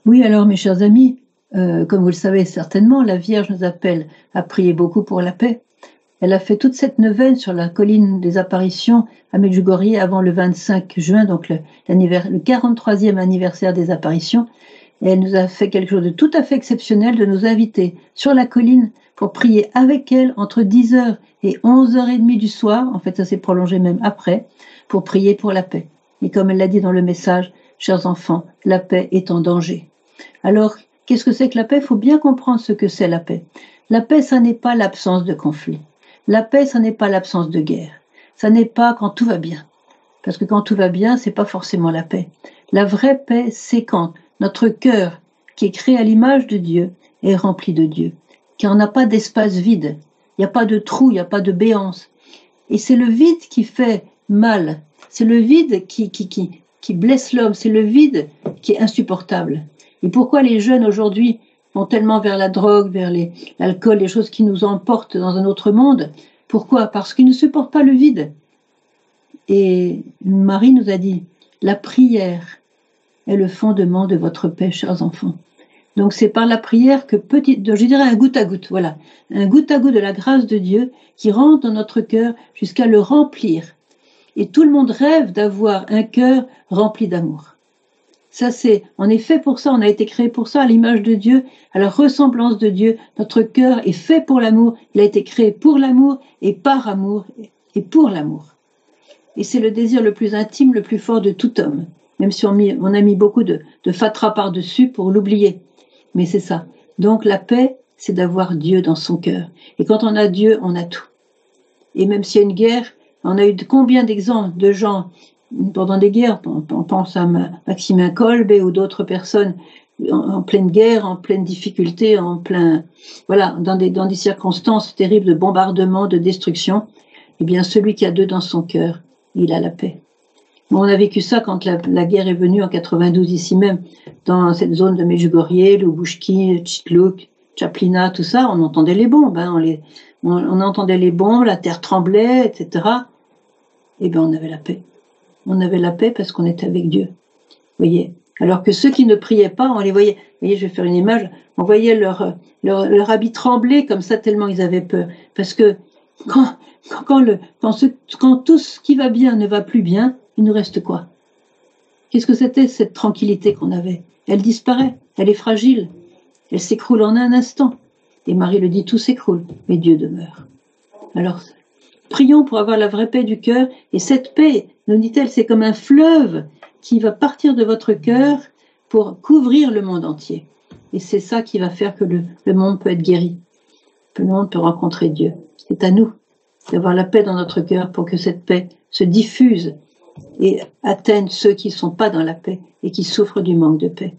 Oui, alors mes chers amis, comme vous le savez certainement, la Vierge nous appelle à prier beaucoup pour la paix. Elle a fait toute cette neuvaine sur la colline des apparitions à Medjugorje avant le 25 juin, donc le 43e anniversaire des apparitions. Et elle nous a fait quelque chose de tout à fait exceptionnel, de nous inviter sur la colline pour prier avec elle entre 10h et 11h30 du soir. En fait, ça s'est prolongé même après, pour prier pour la paix. Et comme elle l'a dit dans le message, chers enfants, la paix est en danger. Alors, qu'est-ce que c'est que la paix? Il faut bien comprendre ce que c'est la paix. La paix, ça n'est pas l'absence de conflit. La paix, ça n'est pas l'absence de guerre. Ça n'est pas quand tout va bien. Parce que quand tout va bien, c'est pas forcément la paix. La vraie paix, c'est quand notre cœur, qui est créé à l'image de Dieu, est rempli de Dieu. Qu'il n'y a pas d'espace vide. Il n'y a pas de trou, il n'y a pas de béance. Et c'est le vide qui fait mal. C'est le vide qui blesse l'homme. C'est le vide qui est insupportable. Et pourquoi les jeunes aujourd'hui vont tellement vers la drogue, vers l'alcool, les choses qui nous emportent dans un autre monde? Pourquoi? Parce qu'ils ne supportent pas le vide. Et Marie nous a dit, la prière est le fondement de votre paix, chers enfants. Donc c'est par la prière que je dirais un goutte à goutte, voilà, un goutte à goutte de la grâce de Dieu qui rentre dans notre cœur jusqu'à le remplir. Et tout le monde rêve d'avoir un cœur rempli d'amour. Ça on est fait pour ça, on a été créé pour ça, à l'image de Dieu, à la ressemblance de Dieu. Notre cœur est fait pour l'amour, il a été créé pour l'amour et par amour et pour l'amour. Et c'est le désir le plus intime, le plus fort de tout homme, même si on a mis beaucoup de fatras par-dessus pour l'oublier. Mais c'est ça. Donc la paix, c'est d'avoir Dieu dans son cœur. Et quand on a Dieu, on a tout. Et même s'il y a une guerre, on a eu combien d'exemples de gens pendant des guerres, on pense à Maximin Kolbe ou d'autres personnes en pleine guerre, en pleine difficulté, voilà, dans des circonstances terribles de bombardement, de destruction. Eh bien, celui qui a Dieu dans son cœur, il a la paix. Bon, on a vécu ça quand la guerre est venue en 92 ici même, dans cette zone de Medjugorje, Lubushki, Chitluk, Chaplina, tout ça, on entendait les bombes, hein, on entendait les bombes, la terre tremblait, etc. Eh bien, on avait la paix. On avait la paix parce qu'on était avec Dieu. Vous voyez. Alors que ceux qui ne priaient pas, on les voyait. Vous voyez, je vais faire une image. On voyait leur habit trembler comme ça tellement ils avaient peur. Parce que quand tout ce qui va bien ne va plus bien, il nous reste quoi? Qu'est-ce que c'était cette tranquillité qu'on avait? Elle disparaît. Elle est fragile. Elle s'écroule en un instant. Et Marie le dit, tout s'écroule, mais Dieu demeure. Alors, prions pour avoir la vraie paix du cœur. Et cette paix, nous dit-elle, c'est comme un fleuve qui va partir de votre cœur pour couvrir le monde entier. Et c'est ça qui va faire que le monde peut être guéri. Le monde peut rencontrer Dieu. C'est à nous d'avoir la paix dans notre cœur pour que cette paix se diffuse et atteigne ceux qui ne sont pas dans la paix et qui souffrent du manque de paix.